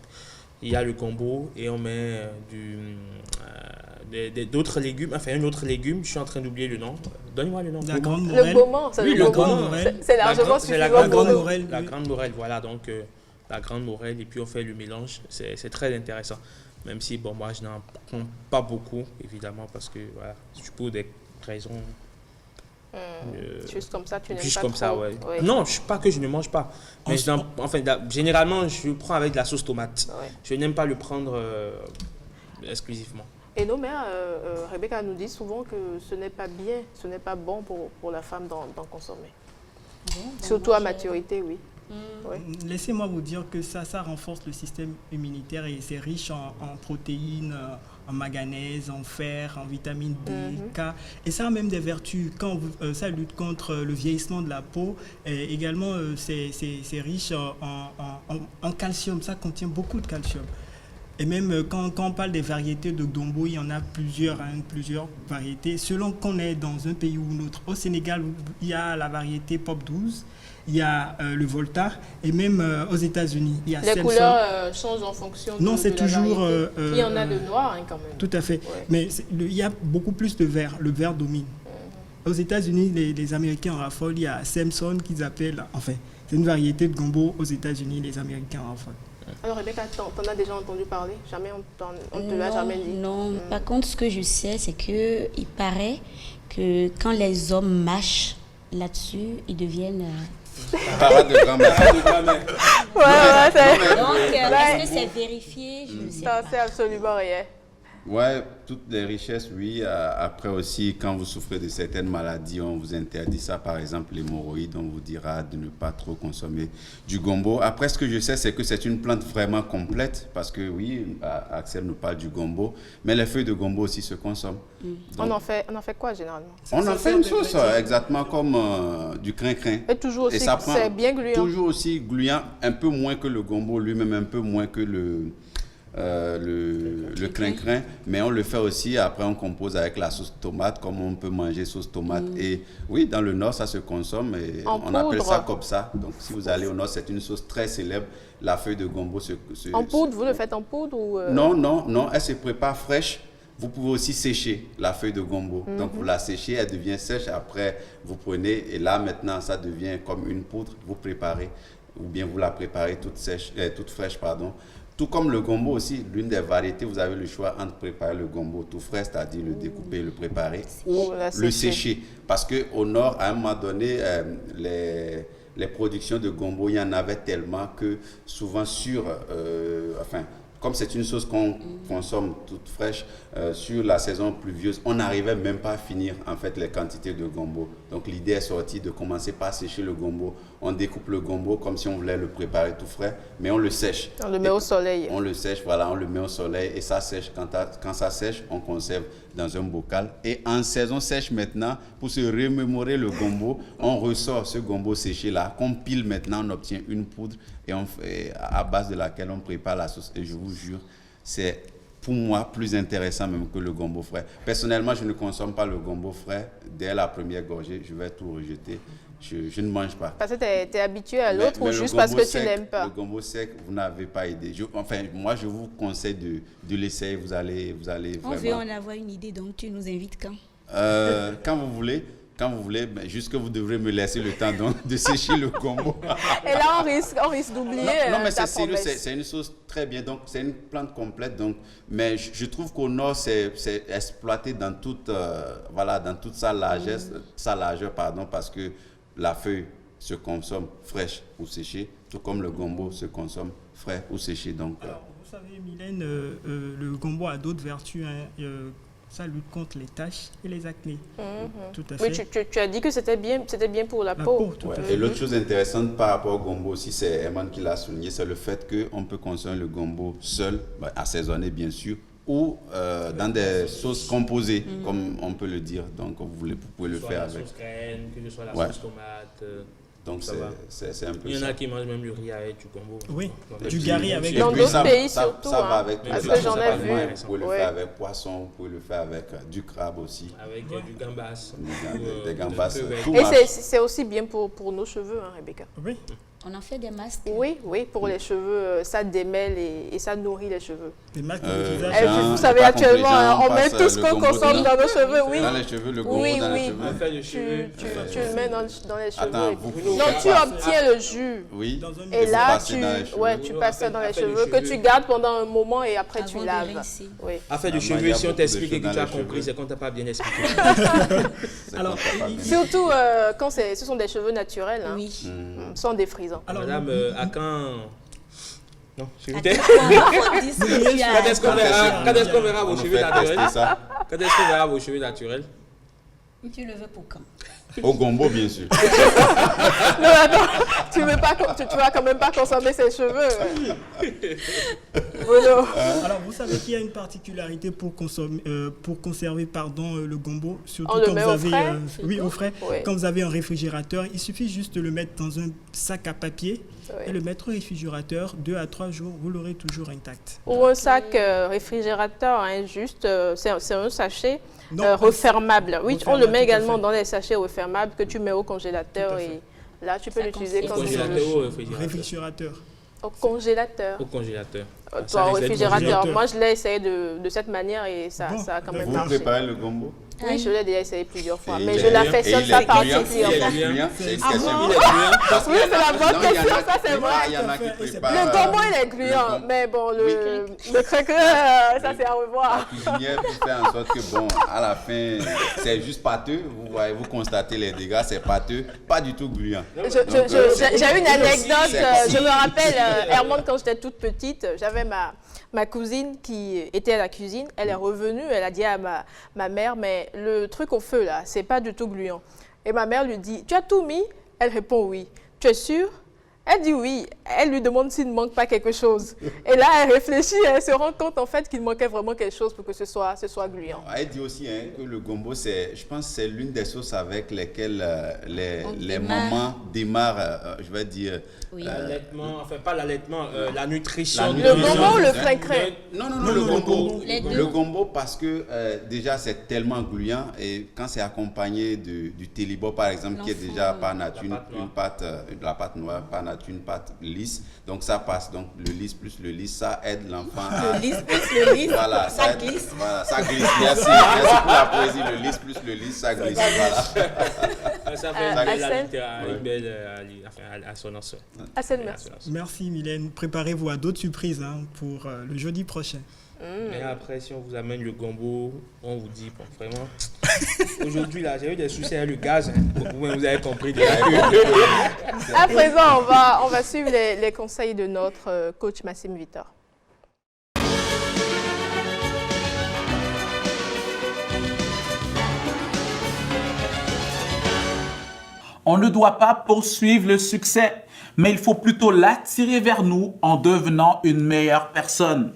il y a le gombo et on met d'autres légumes, enfin un autre légume, je suis en train d'oublier le nom. Donne-moi le nom. La grande morelle. Le beaumont, c'est le beaumont. C'est largement suffisant. La grande morelle. La grande morelle, voilà. Donc, la grande morelle, et puis on fait le mélange. C'est très intéressant. Même si, bon, moi, je n'en prends pas beaucoup, évidemment, parce que, voilà, pour des raisons... juste comme ça, tu n'aimes pas juste comme trop. ça, ouais. Non, pas que je ne mange pas. Mais généralement, je le prends avec de la sauce tomate. Ouais. Je n'aime pas le prendre exclusivement. Et nos mères, Rebecca nous dit souvent que ce n'est pas bien, ce n'est pas bon pour la femme d'en consommer. Surtout à maturité, oui. Ouais. Laissez-moi vous dire que ça renforce le système immunitaire et c'est riche en protéines, en manganèse, en fer, en vitamine D, K. Et ça a même des vertus. Ça lutte contre le vieillissement de la peau. Et également, c'est riche en calcium. Ça contient beaucoup de calcium. Et même quand on parle des variétés de gombo, il y en a plusieurs variétés. Selon qu'on est dans un pays ou un autre. Au Sénégal, il y a la variété Pop 12. Il y a le Volta et même aux États-Unis, il y a les couleurs changent en fonction non, c'est toujours. Il y en a de noir quand même. Tout à fait. Ouais. Mais il y a beaucoup plus de vert. Le vert domine. Aux États-Unis, les Américains en raffolent. Il y a Samson qu'ils appellent. Enfin, c'est une variété de gombo aux États-Unis. Les Américains en raffolent. Alors Rebecca, t'en as déjà entendu parler? Jamais on te l'a jamais dit? Non. Par contre, ce que je sais, c'est que il paraît que quand les hommes mâchent là-dessus, ils deviennent Parade de grand-mère. Donc, est-ce que c'est vérifié? Je ne sais pas. C'est absolument rien. Ouais, toutes les richesses, oui. Après aussi, quand vous souffrez de certaines maladies, on vous interdit ça. Par exemple, l'hémorroïde, on vous dira de ne pas trop consommer du gombo. Après, ce que je sais, c'est que c'est une plante vraiment complète. Parce que oui, Axel nous parle du gombo. Mais les feuilles de gombo aussi se consomment. Donc, on en fait quoi généralement? On en fait une sauce, exactement comme du crin-crin. Et toujours aussi, c'est bien gluant. Toujours aussi gluant, un peu moins que le gombo lui-même, un peu moins que le crin-crin, mais on le fait aussi, après on compose avec la sauce tomate, comme on peut manger sauce tomate. Et oui, dans le Nord, ça se consomme et on appelle ça comme ça. Donc si vous allez au Nord, c'est une sauce très célèbre. La feuille de gombo en poudre, vous le faites en poudre ou Non, elle se prépare fraîche. Vous pouvez aussi sécher la feuille de gombo. Donc vous la séchez, elle devient sèche. Après, vous prenez et là maintenant, ça devient comme une poudre. Vous préparez ou bien vous la préparez toute fraîche, pardon. Tout comme le gombo aussi, l'une des variétés, vous avez le choix entre préparer le gombo tout frais, c'est-à-dire le découper, le préparer, ou le sécher. Parce qu'au Nord, à un moment donné, les productions de gombo, il y en avait tellement que souvent comme c'est une sauce qu'on consomme toute fraîche, sur la saison pluvieuse, on n'arrivait même pas à finir en fait les quantités de gombo. Donc l'idée est sortie de commencer par sécher le gombo. On découpe le gombo comme si on voulait le préparer tout frais, mais on le sèche. On le met au soleil. On le sèche, voilà, on le met au soleil et ça sèche. Quand ça sèche, on conserve dans un bocal. Et en saison sèche maintenant, pour se remémorer le gombo, on ressort ce gombo séché là, qu'on pile maintenant, on obtient une poudre et on fait, à base de laquelle on prépare la sauce. Et je vous jure, c'est pour moi plus intéressant même que le gombo frais. Personnellement, je ne consomme pas le gombo frais. Dès la première gorgée, je vais tout rejeter. Je ne mange pas. Parce que tu es habitué à l'autre ou juste parce que tu n'aimes pas? Le gombo sec, vous n'avez pas idée. Moi, je vous conseille de l'essayer. Vous allez vraiment... On veut en avoir une idée, donc tu nous invites quand? Quand vous voulez. Quand vous voulez, mais juste que vous devrez me laisser le temps donc, de sécher le gombo. Et là, on risque d'oublier. Non, mais c'est sérieux, c'est une sauce très bien. Donc, c'est une plante complète. Donc, mais je trouve qu'au Nord, c'est exploité dans toute, dans toute sa largeur, parce que la feuille se consomme fraîche ou séchée, tout comme le gombo se consomme frais ou séché. Donc, alors, vous savez, Mylène, le gombo a d'autres vertus. Ça lutte contre les taches et les acnés. Tout à fait. Oui, tu as dit que c'était bien pour la peau. Et l'autre chose intéressante par rapport au gombo aussi, c'est Eman qui l'a souligné, c'est le fait qu'on peut consommer le gombo seul, assaisonné bien sûr, ou dans des sauces composées, comme on peut le dire. Donc vous pouvez le faire avec. Que ce soit la sauce crème, que ce soit la sauce tomate. Donc c'est un peu ça. Il y en a qui mangent même le riz avec du gombo. Oui, du gari avec. Dans d'autres pays surtout. Ça va avec parce que j'en ai vu. Vous pouvez le faire avec poisson, vous pouvez le faire avec du crabe aussi. Avec du gambas. Des gambas. Et c'est aussi bien pour nos cheveux, hein, Rebecca. Oui. On en fait des masques. Oui, pour les cheveux, ça démêle et ça nourrit les cheveux. Des masques de visage. Vous savez, actuellement, on met tout ce qu'on consomme dans nos cheveux, oui. Dans les cheveux, le gombo dans les cheveux. Tu le mets dans les cheveux. Attends, non, tu obtiens le jus. Oui. Et là, tu passes ça dans les cheveux, que tu gardes pendant un moment et après tu laves. Oui. Affaire de cheveux, si on t'explique et que tu as compris, c'est qu'on t'a pas bien expliqué. Alors, surtout quand ce sont des cheveux naturels, sans défrisant. Alors, madame, à quand... Non, s'il vous plaît. Quand est-ce qu'on verra vos cheveux naturels? Quand est-ce qu'on verra vos cheveux naturels? Tu le veux pour quand? Au gombo, bien sûr. Non, attends, tu vas quand même pas consommer ses cheveux. Bruno. Alors, vous savez qu'il y a une particularité pour conserver le gombo, surtout quand vous avez au frais. Oui. Quand vous avez un réfrigérateur, il suffit juste de le mettre dans un sac à papier et le mettre au réfrigérateur 2 à 3 jours, vous l'aurez toujours intact. Ou un sac réfrigérateur, juste, c'est un sachet. Refermable. Oui, on le met également dans les sachets refermables que tu mets au congélateur et là tu peux l'utiliser comme tu veux. Réfrigérateur. Au congélateur. Au congélateur. Toi, au réfrigérateur. Moi, je l'ai essayé de cette manière et ça a quand même marché. Vous préparez le gombo? Oui, je l'ai déjà essayé plusieurs fois, mais je l'affectionne pas particulièrement. C'est oui, c'est la bonne question, ça c'est vrai. Il y en a qui préparent. Le gombo, il est gluant, mais bon, le craquelin, ça c'est à revoir. La cuisinière peut faire en sorte que, bon, à la fin, c'est juste pâteux. Vous voyez, vous constatez les dégâts, c'est pâteux, pas du tout gluant. J'ai une anecdote, je me rappelle, Hermande, quand j'étais toute petite, j'avais ma cousine qui était à la cuisine, elle est revenue, elle a dit à ma mère, mais le truc au feu là, c'est pas du tout gluant. Et ma mère lui dit, tu as tout mis? Elle répond oui. Tu es sûre? Elle dit oui. Elle lui demande s'il ne manque pas quelque chose. Et là, elle réfléchit et elle se rend compte en fait qu'il manquait vraiment quelque chose pour que ce soit gluant. Elle dit aussi que le gombo, je pense que c'est l'une des sauces avec lesquelles les mamans démarrent, je vais dire... L'allaitement, enfin pas l'allaitement, la nutrition. Le gombo ou le crin-crin? Non, le gombo. Le gombo parce que déjà c'est tellement gluant et quand c'est accompagné du télibo par exemple qui est déjà par nature une pâte, la pâte noire par nature une pâte lisse, donc ça passe, donc le lisse plus le lisse, ça aide l'enfant à... Le lisse plus le lisse, voilà, ça glisse. Voilà, ça glisse, merci pour la poésie, le lisse plus le lisse, ça glisse, voilà. Ça fait une belle assonance. Merci Mylène, préparez-vous à d'autres surprises pour le jeudi prochain. Et après, si on vous amène le gombo, on vous dit, bon, vraiment, aujourd'hui, là, j'ai eu des soucis avec le gaz. Vous avez compris. À présent, on va suivre les conseils de notre coach Massime Victor. On ne doit pas poursuivre le succès, mais il faut plutôt l'attirer vers nous en devenant une meilleure personne.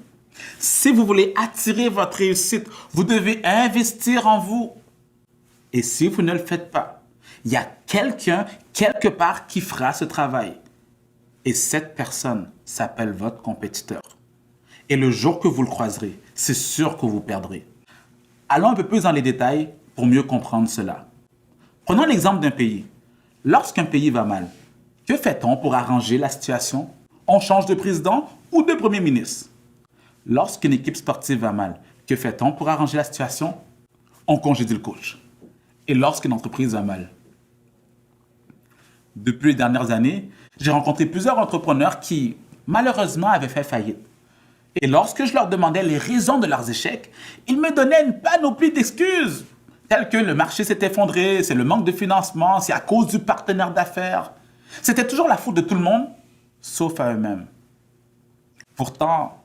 Si vous voulez attirer votre réussite, vous devez investir en vous. Et si vous ne le faites pas, il y a quelqu'un, quelque part, qui fera ce travail. Et cette personne s'appelle votre compétiteur. Et le jour que vous le croiserez, c'est sûr que vous perdrez. Allons un peu plus dans les détails pour mieux comprendre cela. Prenons l'exemple d'un pays. Lorsqu'un pays va mal, que fait-on pour arranger la situation? On change de président ou de premier ministre. Lorsqu'une équipe sportive va mal, que fait-on pour arranger la situation? On congédie le coach. Et lorsqu'une entreprise va mal? Depuis les dernières années, j'ai rencontré plusieurs entrepreneurs qui, malheureusement, avaient fait faillite. Et lorsque je leur demandais les raisons de leurs échecs, ils me donnaient une panoplie d'excuses, telles que le marché s'est effondré, c'est le manque de financement, c'est à cause du partenaire d'affaires. C'était toujours la faute de tout le monde, sauf à eux-mêmes. Pourtant,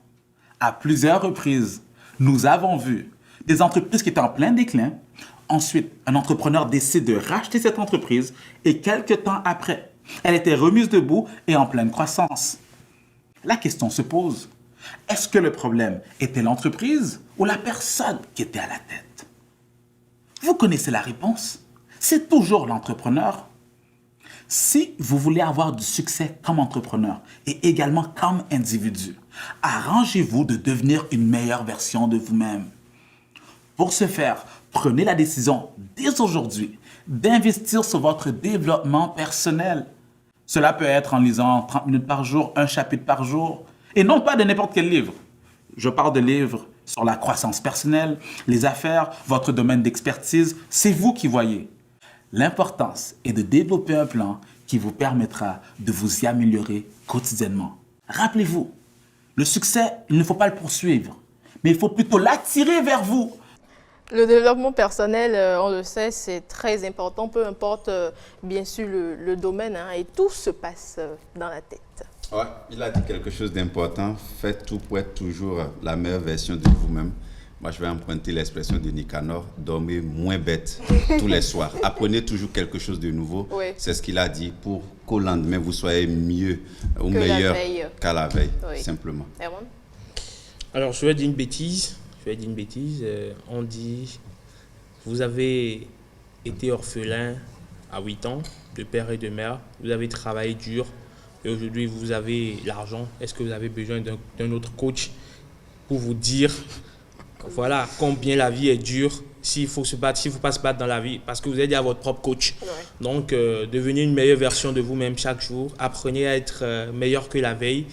à plusieurs reprises, nous avons vu des entreprises qui étaient en plein déclin. Ensuite, un entrepreneur décide de racheter cette entreprise et quelques temps après, elle était remise debout et en pleine croissance. La question se pose, est-ce que le problème était l'entreprise ou la personne qui était à la tête? Vous connaissez la réponse. C'est toujours l'entrepreneur. Si vous voulez avoir du succès comme entrepreneur et également comme individu, arrangez-vous de devenir une meilleure version de vous-même. Pour ce faire, prenez la décision dès aujourd'hui d'investir sur votre développement personnel. Cela peut être en lisant 30 minutes par jour, un chapitre par jour, et non pas de n'importe quel livre. Je parle de livres sur la croissance personnelle, les affaires, votre domaine d'expertise, c'est vous qui voyez. L'importance est de développer un plan qui vous permettra de vous y améliorer quotidiennement. Rappelez-vous, le succès, il ne faut pas le poursuivre, mais il faut plutôt l'attirer vers vous. Le développement personnel, on le sait, c'est très important, peu importe bien sûr le domaine, hein, et tout se passe dans la tête. Ouais, il a dit quelque chose d'important, faites tout pour être toujours la meilleure version de vous-même. Moi, je vais emprunter l'expression de Nicanor, dormez moins bête tous les soirs. Apprenez toujours quelque chose de nouveau. Oui. C'est ce qu'il a dit pour qu'au lendemain, vous soyez mieux ou meilleur qu'à la veille, oui. Simplement. Alors, je vais dire une bêtise. On dit, vous avez été orphelin à 8 ans, de père et de mère. Vous avez travaillé dur et aujourd'hui, vous avez l'argent. Est-ce que vous avez besoin d'un autre coach pour vous dire... Voilà combien la vie est dure, s'il faut se battre, s'il ne faut pas se battre dans la vie, parce que vous êtes déjà votre propre coach. Ouais. Donc, devenez une meilleure version de vous-même chaque jour. Apprenez à être meilleur que la veille.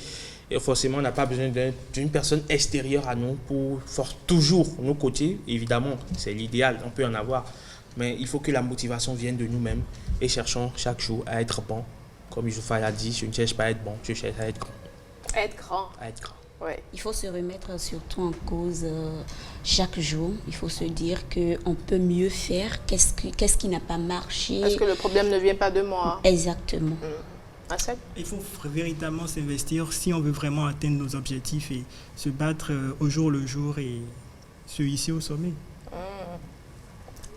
Et forcément, on n'a pas besoin d'une personne extérieure à nous pour toujours nous coacher. Évidemment, c'est l'idéal, on peut en avoir. Mais il faut que la motivation vienne de nous-mêmes et cherchons chaque jour à être bon. Comme Youssoufa l'a dit, je ne cherche pas à être bon, je cherche à être grand. Être grand. À être grand. Ouais. Il faut se remettre surtout en cause chaque jour. Il faut se dire qu'on peut mieux faire. Qu'est-ce qui n'a pas marché? Parce que le problème ne vient pas de moi. Exactement. Il faut véritablement s'investir si on veut vraiment atteindre nos objectifs et se battre au jour le jour et se hisser au sommet.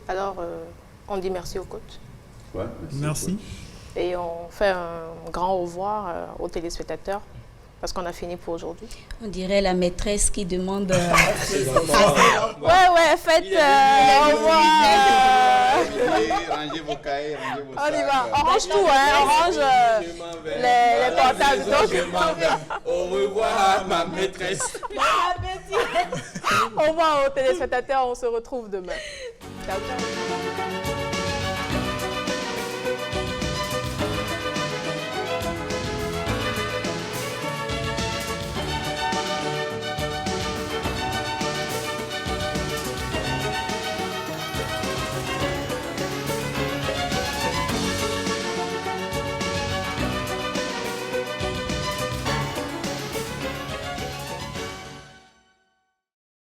Alors, on dit merci au coach. Ouais, merci. Et on fait un grand au revoir aux téléspectateurs. Parce qu'on a fini pour aujourd'hui. On dirait la maîtresse qui demande... ouais, faites au revoir. Rangez vos cahiers, rangez vos sacs. On y va. On range tout, hein. On range les portables. Au revoir, ma maîtresse. Au revoir aux téléspectateurs. On se retrouve demain. Ciao, ciao.